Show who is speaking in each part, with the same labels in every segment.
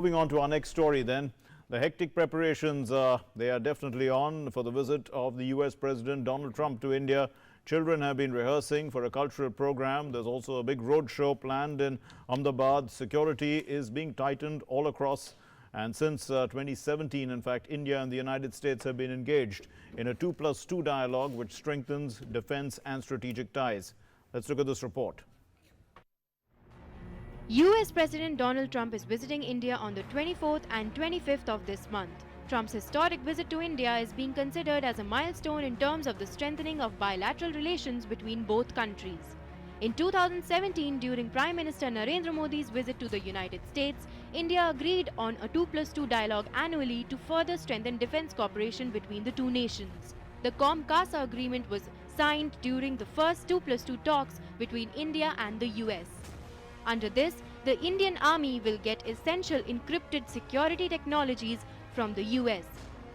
Speaker 1: Moving on to our next story then. The hectic preparations, they are definitely on for the visit of the US President Donald Trump to India. Children have been rehearsing for a cultural program. There's also a big roadshow planned in Ahmedabad. Security is being tightened all across. And since 2017, in fact, India and the United States have been engaged in a 2+2 dialogue which strengthens defense and strategic ties. Let's look at this report.
Speaker 2: US President Donald Trump is visiting India on the 24th and 25th of this month. Trump's historic visit to India is being considered as a milestone in terms of the strengthening of bilateral relations between both countries. In 2017, during Prime Minister Narendra Modi's visit to the United States, India agreed on a 2+2 dialogue annually to further strengthen defense cooperation between the two nations. The COMCASA agreement was signed during the first 2+2 talks between India and the US. Under this, the Indian Army will get essential encrypted security technologies from the US.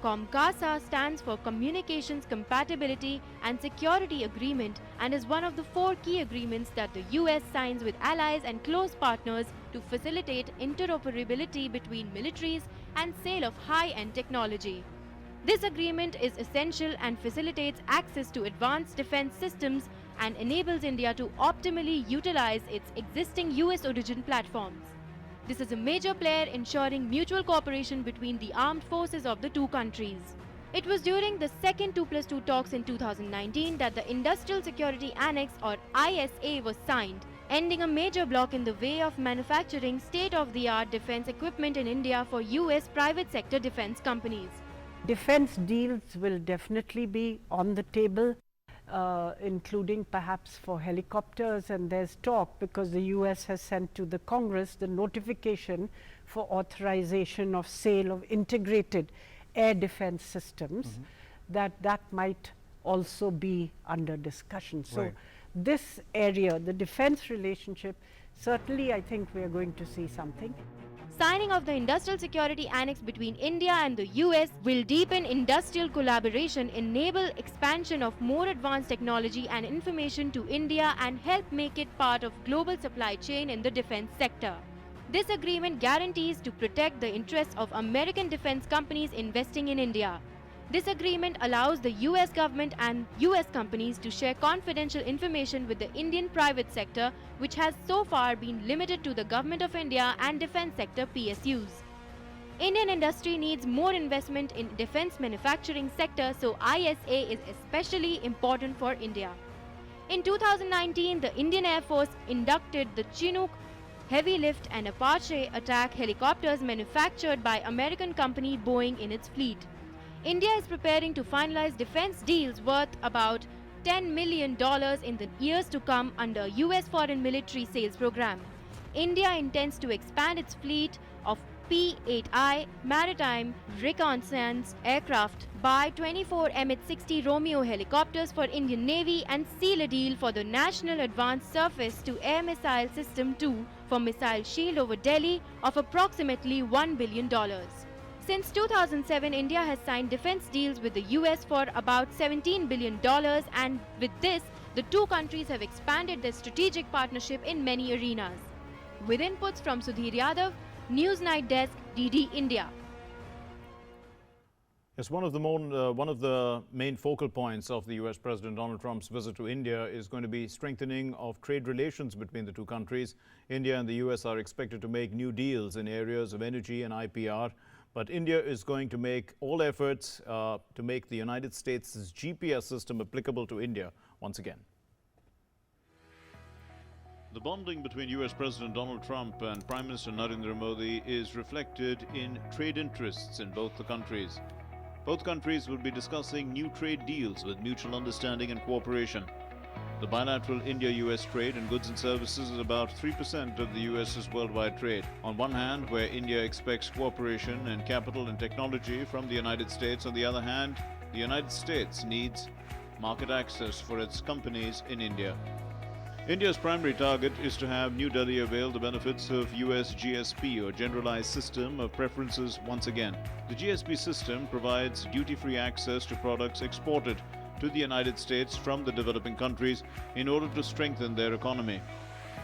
Speaker 2: COMCASA stands for Communications Compatibility and Security Agreement and is one of the 4 key agreements that the US signs with allies and close partners to facilitate interoperability between militaries and sale of high-end technology. This agreement is essential and facilitates access to advanced defense systems and enables India to optimally utilize its existing US origin platforms. This is a major player ensuring mutual cooperation between the armed forces of the two countries. It was during the second 2+2 talks in 2019 that the Industrial Security Annex or ISA was signed, ending a major block in the way of manufacturing state-of-the-art defense equipment in India for US private sector defense companies.
Speaker 3: Defense deals will definitely be on the table, including perhaps for helicopters, and there's talk because the US has sent to the Congress the notification for authorization of sale of integrated air defense systems, that might also be under discussion. So this area, the defense relationship, certainly I think we are going to see something.
Speaker 2: Signing of the Industrial Security Annex between India and the US will deepen industrial collaboration, enable expansion of more advanced technology and information to India and help make it part of global supply chain in the defense sector. This agreement guarantees to protect the interests of American defense companies investing in India. This agreement allows the US government and US companies to share confidential information with the Indian private sector, which has so far been limited to the Government of India and defense sector PSUs. Indian industry needs more investment in defense manufacturing sector, so ISA is especially important for India. In 2019, the Indian Air Force inducted the Chinook heavy lift and Apache attack helicopters manufactured by American company Boeing in its fleet. India is preparing to finalize defense deals worth about $10 million in the years to come under US Foreign Military Sales Program. India intends to expand its fleet of P-8I maritime reconnaissance aircraft, buy 24 MH-60 Romeo helicopters for Indian Navy and seal a deal for the National Advanced Surface-to-Air Missile System 2 for missile shield over Delhi of approximately $1 billion. Since 2007, India has signed defense deals with the US for about $17 billion, and with this, the two countries have expanded their strategic partnership in many arenas. With inputs from Sudhir Yadav, News Night Desk, DD India.
Speaker 1: Yes, one of the main focal points of the US President Donald Trump's visit to India is going to be strengthening of trade relations between the two countries. India and the US are expected to make new deals in areas of energy and IPR. But India is going to make all efforts to make the United States' GPS system applicable to India once again. The bonding between US President Donald Trump and Prime Minister Narendra Modi is reflected in trade interests in both the countries. Both countries will be discussing new trade deals with mutual understanding and cooperation. The bilateral India-U.S. trade in goods and services is about 3% of the U.S.'s worldwide trade. On one hand, where India expects cooperation in capital and technology from the United States, on the other hand, the United States needs market access for its companies in India. India's primary target is to have New Delhi avail the benefits of US GSP or Generalized System of Preferences once again. The GSP system provides duty-free access to products exported to the United States from the developing countries in order to strengthen their economy.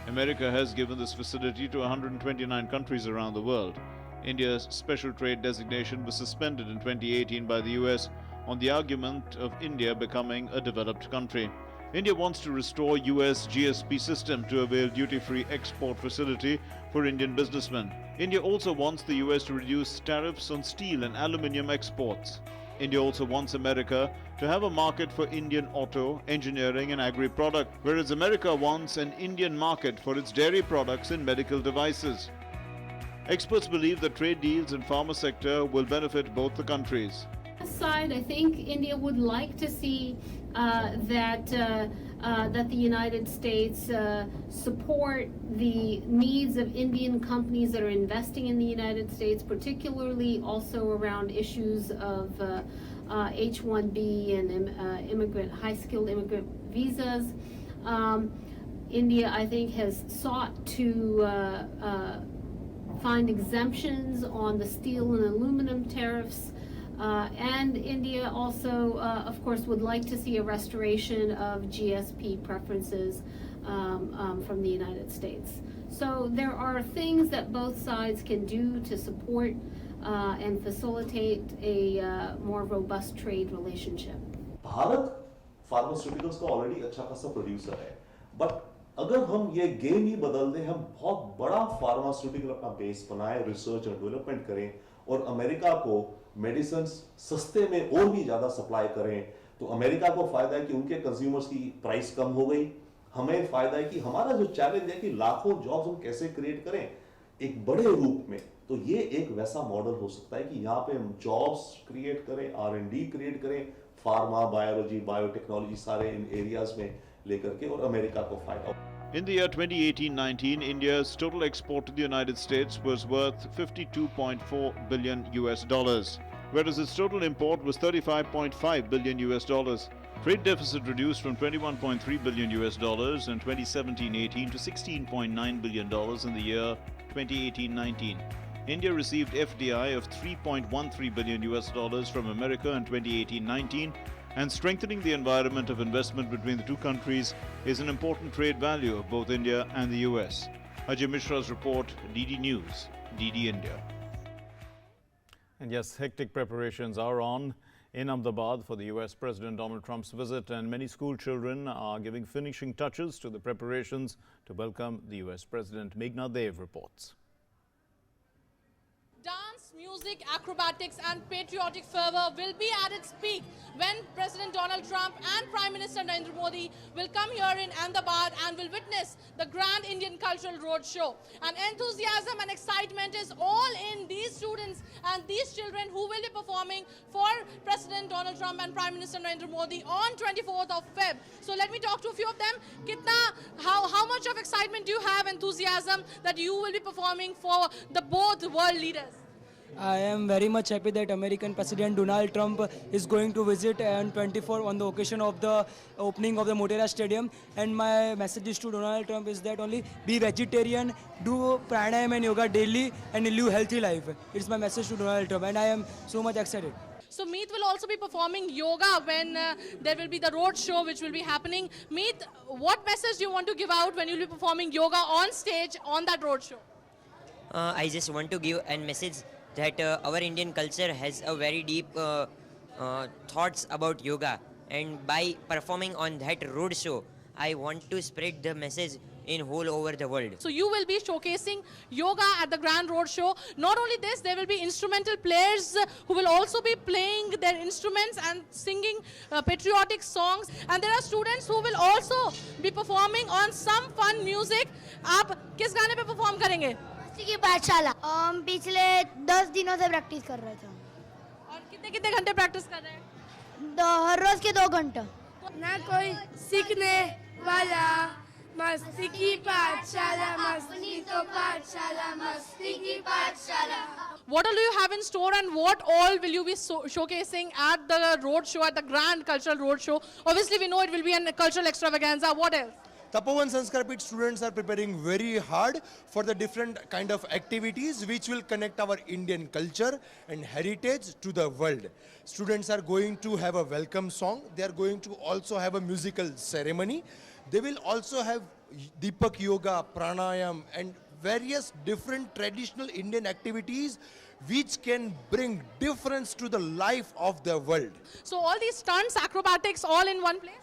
Speaker 1: America has given this facility to 129 countries around the world. India's special trade designation was suspended in 2018 by the US on the argument of India becoming a developed country. India wants to restore US GSP system to avail duty-free export facility for Indian businessmen. India also wants the US to reduce tariffs on steel and aluminium exports. India also wants America to have a market for Indian auto, engineering and agri-product, whereas America wants an Indian market for its dairy products and medical devices. Experts believe that trade deals in pharma sector will benefit both the countries.
Speaker 4: Side, I think India would like to see that the United States support the needs of Indian companies that are investing in the United States, particularly also around issues of H-1B and high-skilled immigrant visas. India, I think, has sought to find exemptions on the steel and aluminum tariffs. And India also, of course, would like to see a restoration of GSP preferences from the United States. So there are things that both sides can do to support and facilitate a more robust trade relationship.
Speaker 5: Bharat pharmaceuticals का already अच्छा खासा producer है, but अगर हम ये game ही बदल दें, हम बहुत बड़ा फार्मास्यूटिकल अपना बेस बनाए, रिसर्च और डेवलपमेंट करें और अमेरिका को मेडिसिन सस्ते में और भी ज्यादा सप्लाई करें, तो अमेरिका को फायदा है कि उनके कंज्यूमर्स की प्राइस कम हो गई, हमें फायदा है कि हमारा जो चैलेंज है कि लाखों जॉब्स हम कैसे क्रिएट करें एक बड़े रूप में, तो ये एक वैसा मॉडल हो सकता है कि यहाँ पे हम जॉब्स क्रिएट करें, R&D क्रिएट करें, फार्मा, बायोलॉजी, बायोटेक्नोलॉजी सारे इन एरियाज में लेकर के और अमेरिका को फायदा.
Speaker 1: In the year 2018-19, India's total export to the United States was worth $52.4 billion US dollars, whereas its total import was $35.5 billion US dollars. Trade deficit reduced from $21.3 billion US dollars in 2017-18 to $16.9 billion dollars in the year 2018-19. India received FDI of $3.13 billion US dollars from America in 2018-19. And strengthening the environment of investment between the two countries is an important trade value of both India and the US. Ajay Mishra's report, DD News, DD India.
Speaker 6: And yes, hectic preparations are on in Ahmedabad for the US President Donald Trump's visit, and many school children are giving finishing touches to the preparations to welcome the US President. Meghna Dev reports.
Speaker 7: Dance, music, acrobatics and patriotic fervor will be at its peak when President Donald Trump and Prime Minister Narendra Modi will come here in Ahmedabad and will witness the Grand Indian Cultural Roadshow. And enthusiasm and excitement is all in these students and these children who will be performing for President Donald Trump and Prime Minister Narendra Modi on 24th of Feb. So let me talk to a few of them. How much of excitement do you have, enthusiasm, that you will be performing for the both world leaders?
Speaker 8: I am very much happy that American President Donald Trump is going to visit on 24 on the occasion of the opening of the Motera Stadium. And my message to Donald Trump is that only be vegetarian, do pranayam and yoga daily, and live healthy life. It's my message to Donald Trump, and I am so much excited.
Speaker 7: So Meet will also be performing yoga when there will be the road show which will be happening. Meet, what message do you want to give out when you will be performing yoga on stage on that road show?
Speaker 9: I just want to give a message that our Indian culture has a very deep thoughts about yoga, and by performing on that road show, I want to spread the message in whole over the world.
Speaker 7: So you will be showcasing yoga at the Grand Road Show. Not only this, there will be instrumental players who will also be playing their instruments and singing patriotic songs. And there are students who will also be performing on some fun music. आप किस गाने पे perform करेंगे?
Speaker 10: की पाठशाला पिछले 10 दिनों से प्रैक्टिस कर रहे थे.
Speaker 7: और कितने घंटे प्रैक्टिस कर रहे हैं?
Speaker 10: हर रोज के 2 घंटे.
Speaker 11: ना कोई सीखने वाला, मस्ती की पाठशाला, मस्ती तो पाठशाला, मस्ती की पाठशाला.
Speaker 7: What all do you have in store, and what all will you be showcasing at the road show, at the Grand Cultural Road Show? Obviously, we know it will be a cultural extravaganza. What else?
Speaker 12: Tapovan Sanskar Pit students are preparing very hard for the different kind of activities which will connect our Indian culture and heritage to the world. Students are going to have a welcome song. They are going to also have a musical ceremony. They will also have Deepak Yoga, Pranayam and various different traditional Indian activities which can bring difference to the life of the world.
Speaker 7: So all these stunts, acrobatics, all in one place?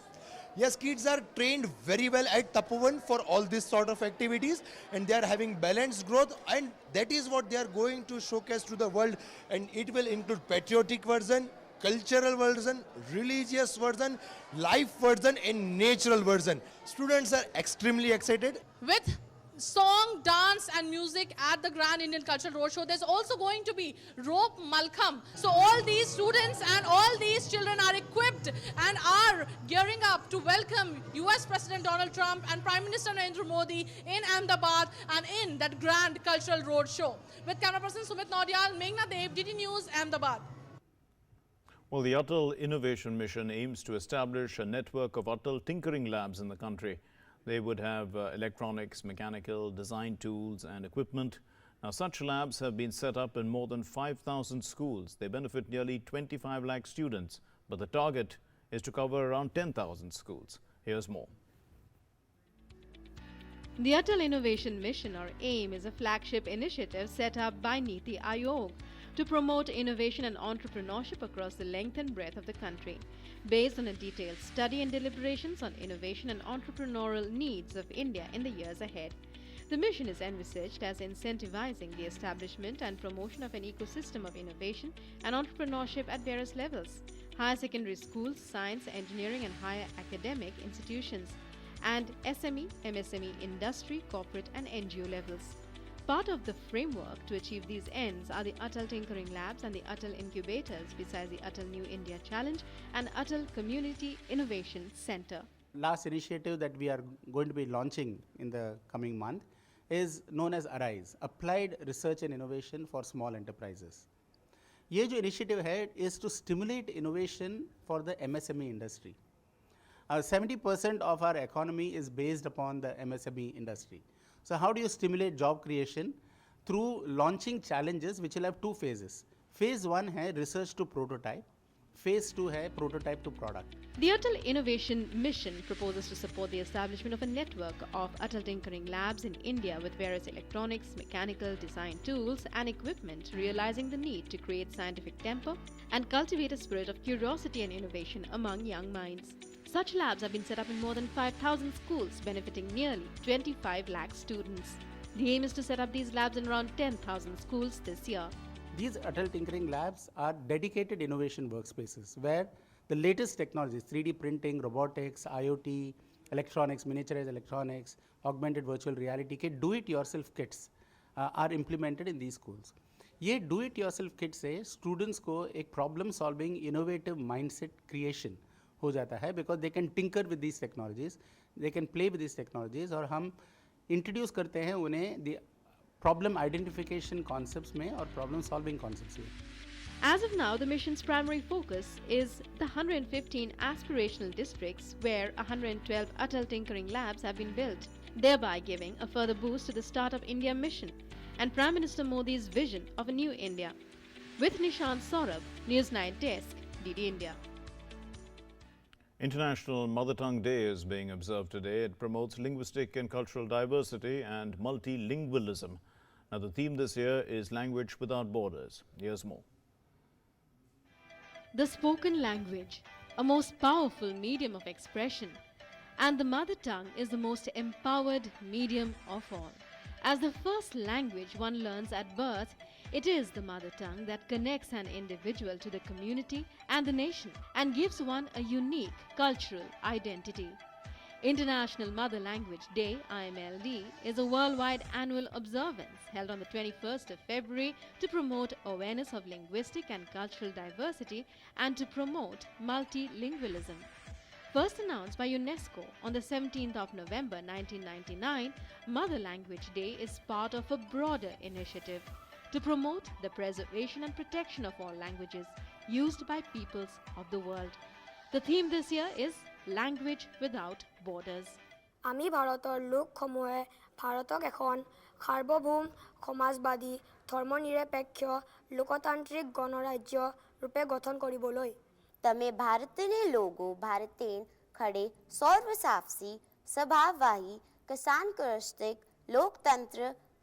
Speaker 12: Yes, kids are trained very well at Tapovan for all these sort of activities, and they are having balanced growth, and that is what they are going to showcase to the world, and it will include patriotic version, cultural version, religious version, life version and natural version. Students are extremely excited.
Speaker 7: With song, dance and music at the Grand Indian Cultural Roadshow, there's also going to be rope malkham. So all these students and all these children are equipped and are gearing up to welcome US President Donald Trump and Prime Minister Narendra Modi in Ahmedabad and in that Grand Cultural Roadshow. With camera person Sumit Naudiyal, Meghna Dev, DD News, Ahmedabad.
Speaker 6: Well, the Atal Innovation Mission aims to establish a network of Atal tinkering labs in the country. They would have electronics, mechanical, design tools and equipment. Now, such labs have been set up in more than 5,000 schools. They benefit nearly 25 lakh students, but the target is to cover around 10,000 schools. Here's more.
Speaker 2: The Atal Innovation Mission, or AIM, is a flagship initiative set up by Niti Aayog to promote innovation and entrepreneurship across the length and breadth of the country, based on a detailed study and deliberations on innovation and entrepreneurial needs of India in the years ahead. The mission is envisaged as incentivizing the establishment and promotion of an ecosystem of innovation and entrepreneurship at various levels: higher secondary schools, science, engineering and higher academic institutions, and SME, MSME, industry, corporate and NGO levels. Part of the framework to achieve these ends are the Atal Tinkering Labs and the Atal Incubators, besides the Atal New India Challenge and Atal Community Innovation Center.
Speaker 13: Last initiative that we are going to be launching in the coming month is known as ARISE, Applied Research and Innovation for Small Enterprises. ये जो initiative है is to stimulate innovation for the MSME industry. 70% of our economy is based upon the MSME industry. So how do you stimulate job creation? Through launching challenges which will have two phases. Phase 1 है research to prototype. Phase 2 है prototype to product.
Speaker 2: The Atal Innovation Mission proposes to support the establishment of a network of Atal Tinkering Labs in India with various electronics, mechanical, design tools and equipment, realizing the need to create scientific temper and cultivate a spirit of curiosity and innovation among young minds. Such labs have been set up in more than 5,000 schools, benefiting nearly 25 lakh students. The aim is to set up these labs in around 10,000 schools this year.
Speaker 13: These Atal Tinkering Labs are dedicated innovation workspaces where the latest technologies, 3D printing, robotics, IoT, electronics, miniaturized electronics, augmented virtual reality के do-it-yourself kits are implemented in these schools. ये do-it-yourself kits से students को एक problem-solving, innovative mindset creation हो जाता है because they can tinker with these technologies, they can play with these technologies और हम introduce करते हैं उन्हें the problem identification concepts में और problem solving concepts में.
Speaker 2: As of now, the mission's primary focus is the 115 aspirational districts where 112 Atal Tinkering Labs have been built, thereby giving a further boost to the Startup India mission and Prime Minister Modi's vision of a new India. With Nishant Saurabh, News 9 Desk, DD India.
Speaker 6: International Mother Tongue Day is being observed today. It promotes linguistic and cultural diversity and multilingualism. Now, the theme this year is Language Without Borders. Here's more.
Speaker 2: The spoken language, a most powerful medium of expression, and the mother tongue is the most empowered medium of all. As the first language one learns at birth, it is the mother tongue that connects an individual to the community and the nation and gives one a unique cultural identity. International Mother Language Day, IMLD, is a worldwide annual observance held on the 21st of February to promote awareness of linguistic and cultural diversity and to promote multilingualism. First announced by UNESCO on the 17th of November 1999, Mother Language Day is part of a broader initiative to promote the preservation and protection of all languages used by peoples of the world. The theme this year is Language Without Borders.
Speaker 11: আমি ভাৰতৰ লোকসমূহে ভাৰতক এখন সাৰ্বভৌম সমাজবাদী ধৰ্মনিৰপেক্ষ লোকতান্ত্ৰিক গণৰাজ্য ৰূপে গঠন কৰিবলৈ
Speaker 14: તમે ભારતને લોગો ભારતેન ખડે સૌર્વસાફસી સ્વભાવવાહી કસાનકરસ્તિક લોકતંત્ર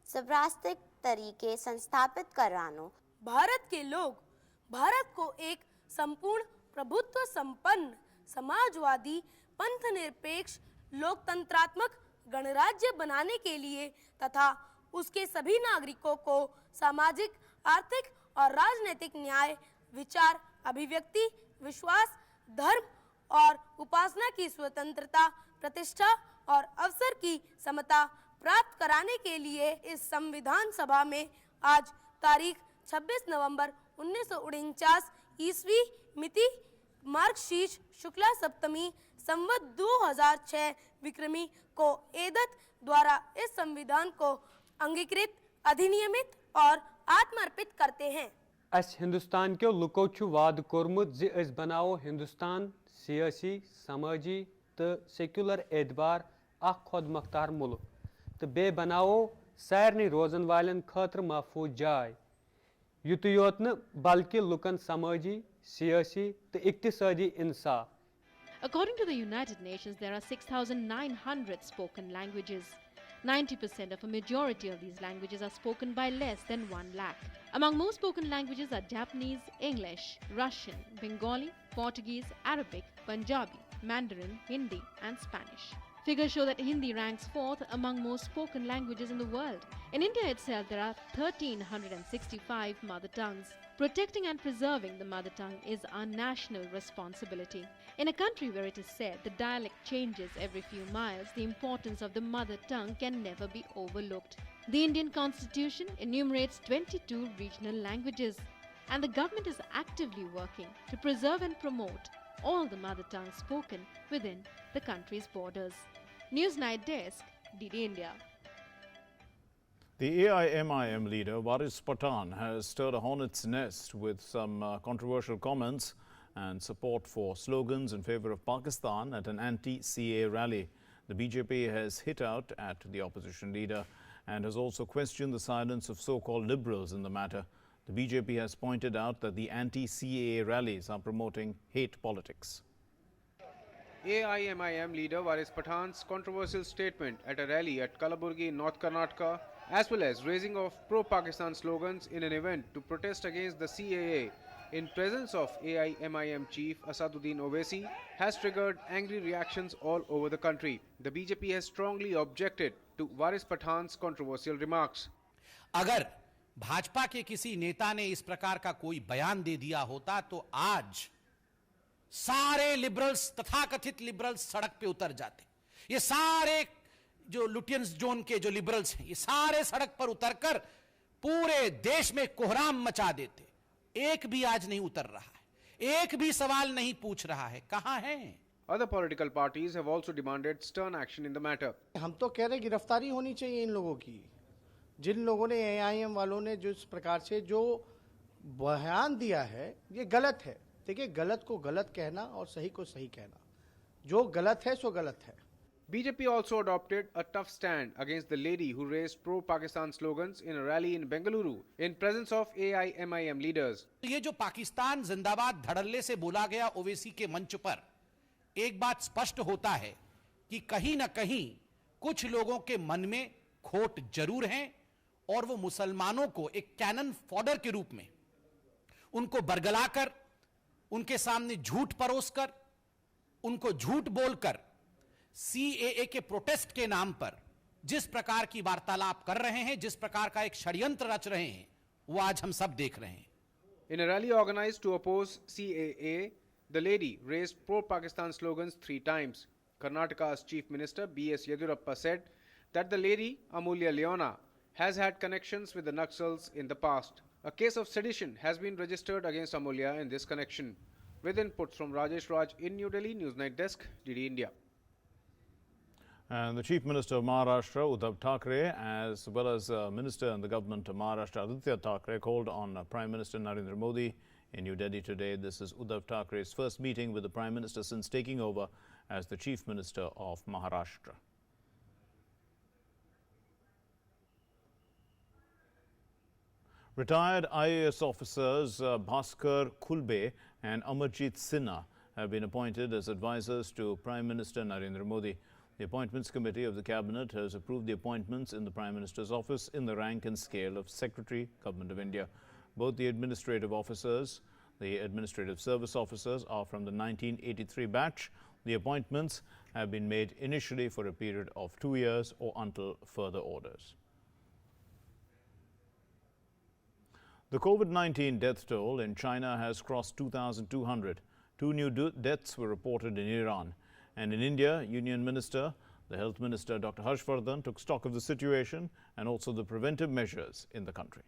Speaker 14: सब्रास्तिक तरीके संस्थापित करानो।
Speaker 11: भारत के लोग भारत को एक संपूर्ण प्रभुत्व संपन्न समाजवादी पंथनिरपेक्ष लोकतंत्रात्मक गणराज्य बनाने के लिए तथा उसके सभी नागरिकों को सामाजिक, आर्थिक और राजनीतिक न्याय, विचार, अभिव्यक्ति, विश्वास, धर्म और उपासना की स्वतंत्रता, प्रतिष्ठा और अवसर की समता प्राप्त कराने के लिए इस संविधान सभा में आज तारीख 26 नवंबर 1949 ईस्वी मिति मार्गशीर्ष शुक्ला सप्तमी संवत 2006 विक्रमी को एदत द्वारा इस संविधान को अंगीकृत, अधिनियमित और आत्मर्पित करते हैं।
Speaker 15: अस हिंदुस्तान के लुको छु वाद कोरमुत जि अस बनाओ हिंदुस्तान सियासी, समाजी तो सेक्युलर एतबार अख खुद मुख्तार मुल्क तो बे बनाओ सारनी रोजन वालन खतर महफूज जाय युत योत न बल्कि लुकन समाजी, सियासी तो इक्तिसादी इंसाफ।
Speaker 2: According to the United Nations, there are 6,900 spoken languages. 90% of a majority of these languages are spoken by less than 1 lakh. Among most spoken languages are Japanese, English, Russian, Bengali, Portuguese, Arabic, Punjabi, Mandarin, Hindi and Spanish. Figures show that Hindi ranks 4th among most spoken languages in the world. In India itself, there are 1,365 mother tongues. Protecting and preserving the mother tongue is our national responsibility. In a country where it is said the dialect changes every few miles, the importance of the mother tongue can never be overlooked. The Indian Constitution enumerates 22 regional languages, and the government is actively working to preserve and promote all the mother tongues spoken within the country's borders. News Night Desk, DD India.
Speaker 6: The AIMIM leader, Waris Pathan, has stirred a hornet's nest with some controversial comments and support for slogans in favor of Pakistan at an anti-CA rally. The BJP has hit out at the opposition leader and has also questioned the silence of so-called liberals in the matter. The BJP has pointed out that the anti-CA rallies are promoting hate politics.
Speaker 16: AIMIM leader Waris Pathan's controversial statement at a rally at Kalaburgi in North Karnataka, as well as raising of pro-Pakistan slogans in an event to protest against the CAA in presence of AIMIM chief Asaduddin Owaisi, has triggered angry reactions all over the country. The BJP has strongly objected to Waris Pathan's controversial remarks.
Speaker 17: अगर भाजपा के किसी नेता ने इस प्रकार का कोई बयान दे दिया होता तो आज सारे लिबरल्स, तथाकथित लिबरल्स सड़क पे उतर जाते। ये सारे जो लुटियंस जोन के जो लिबरल्स हैं, ये सारे सड़क पर उतरकर पूरे देश में कोहराम मचा देते। एक भी आज नहीं उतर रहा है, एक भी सवाल नहीं पूछ रहा है, कहां हैं?
Speaker 16: Other political parties have also demanded stern action in the matter.
Speaker 18: हम तो कह रहे गिरफ्तारी होनी चाहिए इन लोगों की, जिन लोगों ने AIM वालों ने जो इस प्रकार से जो बयान दिया है ये गलत है। देखिए, गलत को गलत कहना और सही को सही कहना, जो गलत है सो गलत है।
Speaker 16: BJP also adopted a tough stand against the lady who raised pro-Pakistan slogans in a rally in Bengaluru in presence of AIMIM leaders.
Speaker 17: ये जो पाकिस्तान जिंदाबाद धड़ल्ले से बोला गया ओवैसी के मंच पर, एक बात स्पष्ट होता है कि कहीं ना कहीं कुछ लोगों के मन में खोट जरूर है और वो मुसलमानों को एक कैनन फॉडर के रूप में उनको बरगलाकर, उनके सामने झूठ परोसकर, उनको झूठ बोलकर CAA के प्रोटेस्ट के नाम पर जिस प्रकार की वार्तालाप कर रहे हैं, जिस प्रकार का एक षड्यंत्र रच रहे हैं, वो आज हम सब देख रहे हैं।
Speaker 16: In a rally organized to oppose CAA, the lady raised pro-Pakistan slogans 3 times. Karnataka's Chief Minister B.S. Yediyurappa said that the lady, Amulya Leona, has had connections with the Naxals in the past. A case of sedition has been registered against Amulya in this connection. With inputs from Rajesh Raj in New Delhi, Newsnight Desk, DD India.
Speaker 6: And the Chief Minister of Maharashtra, Uddhav Thackeray, as well as Minister in the government of Maharashtra, Aditya Thackeray, called on Prime Minister Narendra Modi in New Delhi today. This is Uddhav Thackeray's first meeting with the Prime Minister since taking over as the Chief Minister of Maharashtra. Retired IAS officers Bhaskar Khulbe and Amarjit Sinha have been appointed as advisors to Prime Minister Narendra Modi. The Appointments Committee of the Cabinet has approved the appointments in the Prime Minister's office in the rank and scale of Secretary, Government of India. Both the administrative officers, the administrative service officers, are from the 1983 batch. The appointments have been made initially for a period of 2 years or until further orders. The COVID-19 death toll in China has crossed 2,200. 2 new deaths were reported in Iran. And in India, Union Minister, the Health Minister Dr. Harshvardhan took stock of the situation and also the preventive measures in the country.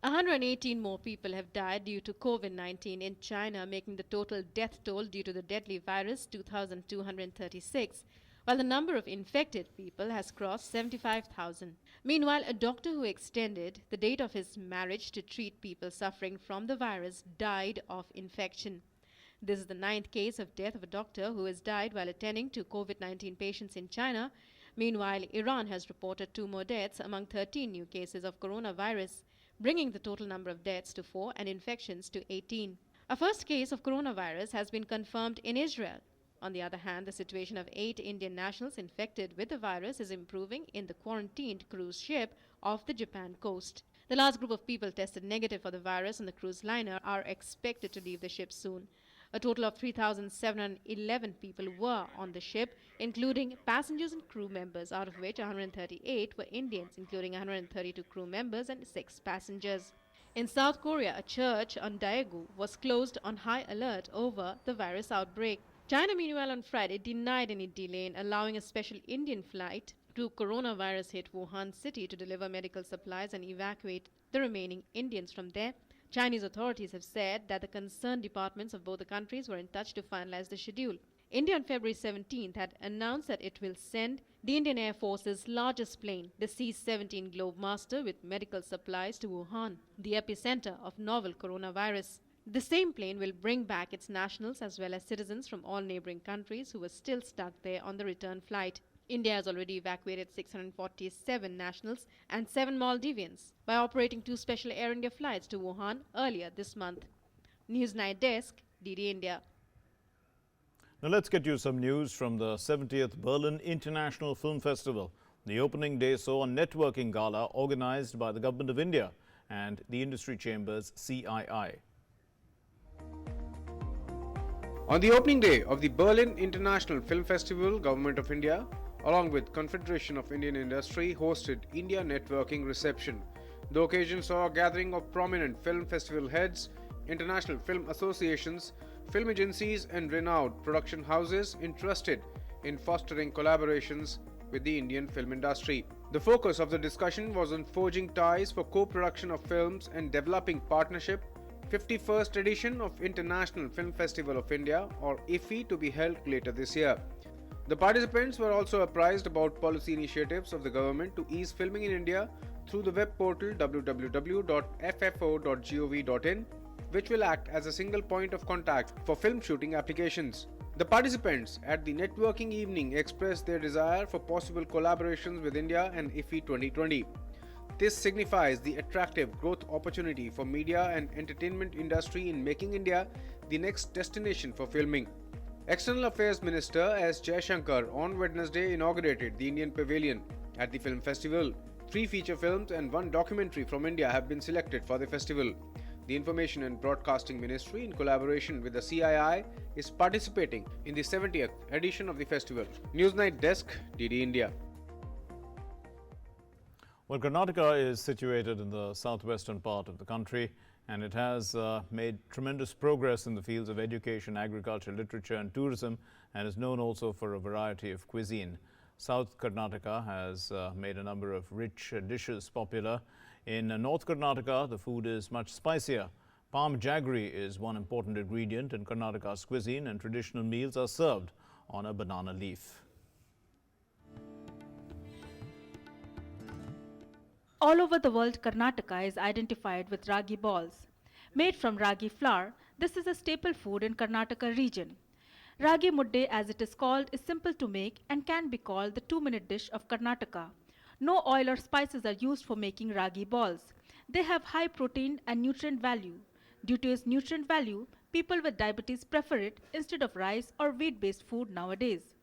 Speaker 19: 118 more people have died due to COVID-19 in China, making the total death toll due to the deadly virus 2,236, while the number of infected people has crossed 75,000. Meanwhile, a doctor who extended the date of his marriage to treat people suffering from the virus died of infection. This is the 9th case of death of a doctor who has died while attending to COVID-19 patients in China. Meanwhile, Iran has reported 2 more deaths among 13 new cases of coronavirus, bringing the total number of deaths to 4 and infections to 18. A first case of coronavirus has been confirmed in Israel. On the other hand, the situation of 8 Indian nationals infected with the virus is improving in the quarantined cruise ship off the Japan coast. The last group of people tested negative for the virus on the cruise liner are expected to leave the ship soon. A total of 3,711 people were on the ship, including passengers and crew members, out of which 138 were Indians, including 132 crew members and 6 passengers. In South Korea, a church on Daegu was closed on high alert over the virus outbreak. China, meanwhile, on Friday denied any delay in allowing a special Indian flight to coronavirus-hit Wuhan city to deliver medical supplies and evacuate the remaining Indians from there. Chinese authorities have said that the concerned departments of both the countries were in touch to finalize the schedule. India on February 17th had announced that it will send the Indian Air Force's largest plane, the C-17 Globemaster, with medical supplies to Wuhan, the epicenter of novel coronavirus. The same plane will bring back its nationals as well as citizens from all neighboring countries who were still stuck there on the return flight. India has already evacuated 647 nationals and 7 Maldivians by operating 2 special Air India flights to Wuhan earlier this month. News Night Desk, DD India.
Speaker 6: Now let's get you some news from the 70th Berlin International Film Festival. The opening day saw a networking gala organized by the Government of India and the industry chambers CII.
Speaker 16: On the opening day of the Berlin International Film Festival, Government of India, along with Confederation of Indian Industry, hosted India Networking Reception. The occasion saw a gathering of prominent film festival heads, international film associations, film agencies and renowned production houses interested in fostering collaborations with the Indian film industry. The focus of the discussion was on forging ties for co-production of films and developing partnership. 51st edition of International Film Festival of India, or IFFI, to be held later this year. The participants were also apprised about policy initiatives of the government to ease filming in India through the web portal www.ffo.gov.in, which will act as a single point of contact for film shooting applications. The participants at the networking evening expressed their desire for possible collaborations with India and IFFI 2020. This signifies the attractive growth opportunity for media and entertainment industry in making India the next destination for filming. External Affairs Minister S. Jaishankar on Wednesday inaugurated the Indian Pavilion at the film festival. 3 feature films and 1 documentary from India have been selected for the festival. The Information and Broadcasting Ministry, in collaboration with the CII, is participating in the 70th edition of the festival. Newsnight Desk, DD India.
Speaker 6: Well, Karnataka is situated in the southwestern part of the country, and it has made tremendous progress in the fields of education, agriculture, literature and tourism, and is known also for a variety of cuisine. South Karnataka has made a number of rich dishes popular. In North Karnataka, the food is much spicier. Palm jaggery is one important ingredient in Karnataka's cuisine, and traditional meals are served on a banana leaf.
Speaker 20: All over the world, Karnataka is identified with ragi balls. Made from ragi flour, this is a staple food in Karnataka region. Ragi mudde, as it is called, is simple to make and can be called the 2-minute dish of Karnataka. No oil or spices are used for making ragi balls. They have high protein and nutrient value. Due to its nutrient value, people with diabetes prefer it instead of rice or wheat-based food nowadays.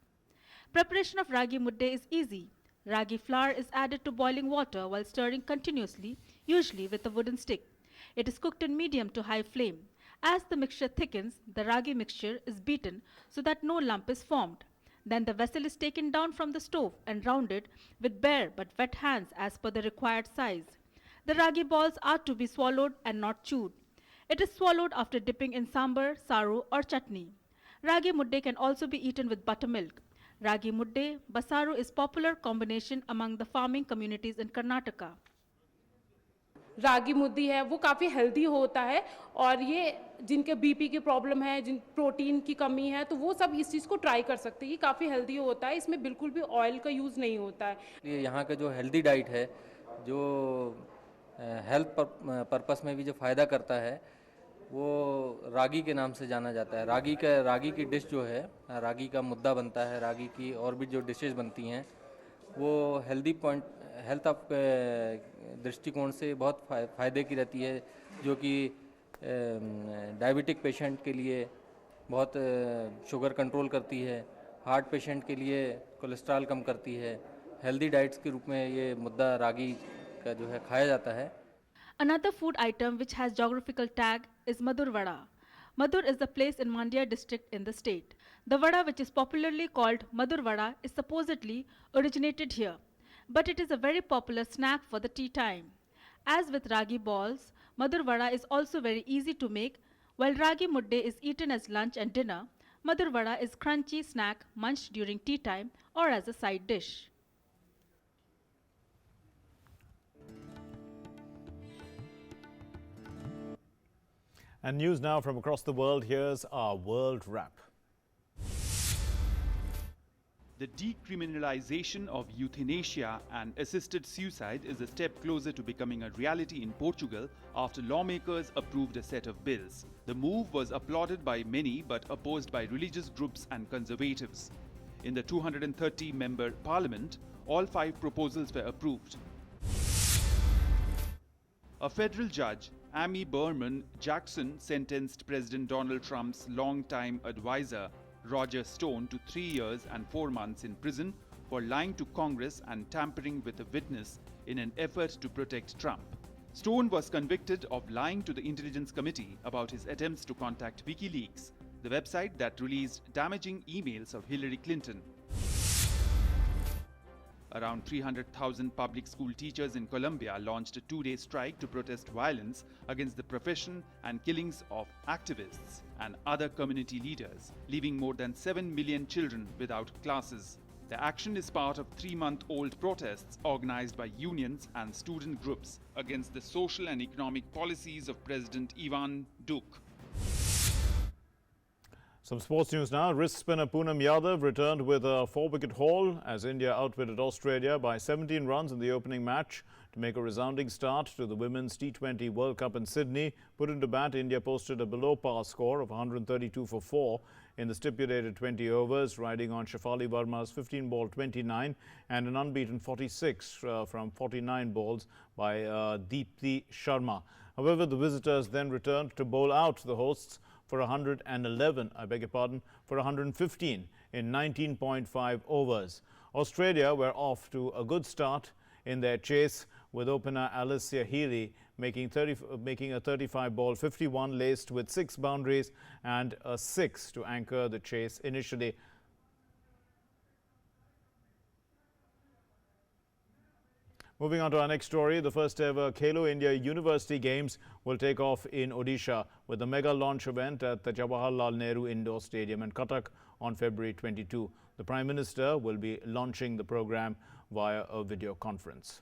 Speaker 20: Preparation of ragi mudde is easy. Ragi flour is added to boiling water while stirring continuously, usually with a wooden stick. It is cooked in medium to high flame. As the mixture thickens, the ragi mixture is beaten so that no lump is formed. Then the vessel is taken down from the stove and rounded with bare but wet hands as per the required size. The ragi balls are to be swallowed and not chewed. It is swallowed after dipping in sambar, saru or chutney. Ragi mudde can also be eaten with buttermilk. Ragi mudde, basaru is popular combination among the farming communities in Karnataka.
Speaker 21: रागी मुद्दी है वो काफ़ी healthy होता है और ये जिनके BP की problem है, जिन प्रोटीन की कमी है, तो वो सब इस चीज़ को ट्राई कर सकते हैं। ये काफ़ी हेल्दी होता है, इसमें बिल्कुल भी ऑयल का यूज़ नहीं होता है।
Speaker 22: ये यहाँ का जो हेल्दी डाइट है, जो हेल्थ पर्पस में भी जो फ़ायदा करता है, वो रागी के नाम से जाना जाता है। रागी की डिश जो है, रागी का मुद्दा बनता है, रागी की और भी जो डिशेस बनती हैं, वो हेल्थ ऑफ दृष्टिकोण से बहुत फ़ायदे की रहती है, जो कि डायबिटिक पेशेंट के लिए बहुत शुगर कंट्रोल करती है, हार्ट पेशेंट के लिए कोलेस्ट्रॉल कम करती है। हेल्दी डाइट्स के रूप में ये मुद्दा रागी का जो है खाया जाता है।
Speaker 20: Another food item which has geographical tag is Madur Vada. Madur is the place in Mandya district in the state. The vada, which is popularly called Madur Vada, is supposedly originated here, but it is a very popular snack for the tea time. As with ragi balls, Madur Vada is also very easy to make. While ragi mudde is eaten as lunch and dinner, Madur Vada is crunchy snack munched during tea time or as a side dish.
Speaker 6: And news now from across the world. Here's our World Wrap.
Speaker 23: The decriminalization of euthanasia and assisted suicide is a step closer to becoming a reality in Portugal after lawmakers approved a set of bills. The move was applauded by many but opposed by religious groups and conservatives. In the 230-member parliament, all 5 proposals were approved. A federal judge, Amy Berman Jackson, sentenced President Donald Trump's longtime advisor, Roger Stone, to 3 years and 4 months in prison for lying to Congress and tampering with a witness in an effort to protect Trump. Stone was convicted of lying to the Intelligence Committee about his attempts to contact WikiLeaks, the website that released damaging emails of Hillary Clinton. Around 300,000 public school teachers in Colombia launched a 2-day strike to protest violence against the profession and killings of activists and other community leaders, leaving more than 7 million children without classes. The action is part of 3-month-old protests organized by unions and student groups against the social and economic policies of President Ivan Duque.
Speaker 6: Some sports news now. Wrist spinner Poonam Yadav returned with a 4-wicket haul as India outwitted Australia by 17 runs in the opening match to make a resounding start to the Women's T20 World Cup in Sydney. Put into bat, India posted a below-par score of 132 for 4 in the stipulated 20 overs, riding on Shafali Verma's 15-ball 29 and an unbeaten 46 from 49 balls by Deepthi Sharma. However, the visitors then returned to bowl out the hosts for 115 in 19.5 overs. Australia were off to a good start in their chase, with opener Alicia Healy making a 35-ball 51 laced with 6 boundaries and a 6 to anchor the chase initially. Moving on to our next story, the first ever Kalo India University Games will take off in Odisha with a mega launch event at the Jawaharlal Nehru Indoor Stadium in Cuttack on February 22. The Prime Minister will be launching the program via a video conference.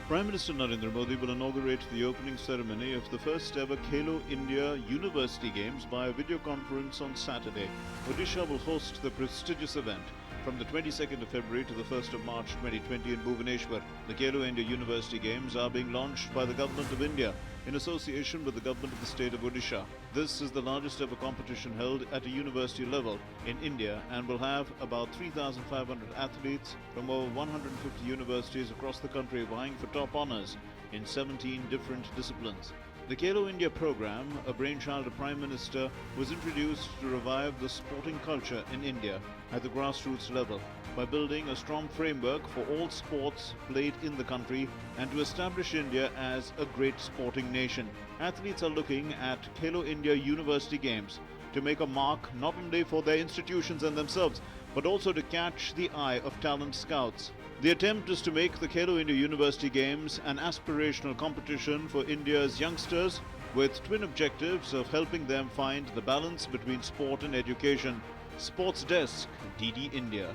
Speaker 1: Prime Minister Narendra Modi will inaugurate the opening ceremony of the first ever Kalo India University Games by a video conference on Saturday. Odisha will host the prestigious event from the 22nd of February to the 1st of March 2020 in Bhubaneswar. The Kalo India University Games are being launched by the Government of India in association with the Government of the state of Odisha. This is the largest ever competition held at a university level in India and will have about 3,500 athletes from over 150 universities across the country vying for top honours in 17 different disciplines. The Kalo India program, a brainchild of Prime Minister, was introduced to revive the sporting culture in India at the grassroots level by building a strong framework for all sports played in the country and to establish India as a great sporting nation. Athletes are looking at Kalo India University Games to make a mark not only for their institutions and themselves, but also to catch the eye of talent scouts. The attempt is to make the Kalo India University Games an aspirational competition for India's youngsters with twin objectives of helping them find the balance between sport and education. Sports Desk, DD India.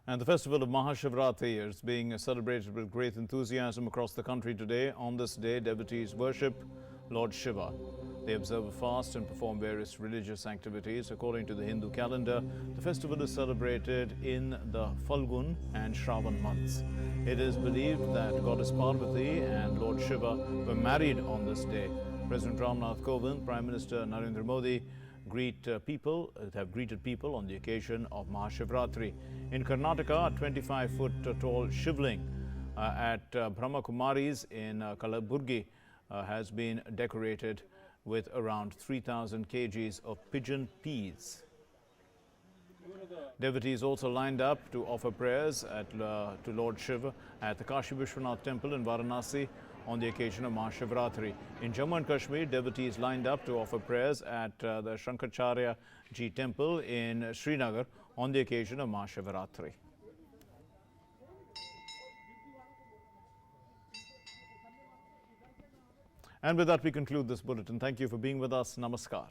Speaker 6: And the festival of Mahashivratri is being celebrated with great enthusiasm across the country today. On this day, devotees worship Lord Shiva. They observe a fast and perform various religious activities. According to the Hindu calendar, the festival is celebrated in the Falgun and Shravan months. It is believed that Goddess Parvati and Lord Shiva were married on this day. President Ramnath Kovind, Prime Minister Narendra Modi have greeted people on the occasion of Mahashivratri. In Karnataka, a 25-foot tall shivling at Brahma Kumari's in Kalaburgi has been decorated with around 3,000 kgs of pigeon peas. Devotees also lined up to offer prayers to Lord Shiva at the Kashi Vishwanath temple in Varanasi on the occasion of Mahashivratri. In Jammu and Kashmir, devotees lined up to offer prayers at the Shankaracharya Ji temple in Srinagar on the occasion of Mahashivratri. And with that, we conclude this bulletin. Thank you for being with us. Namaskar.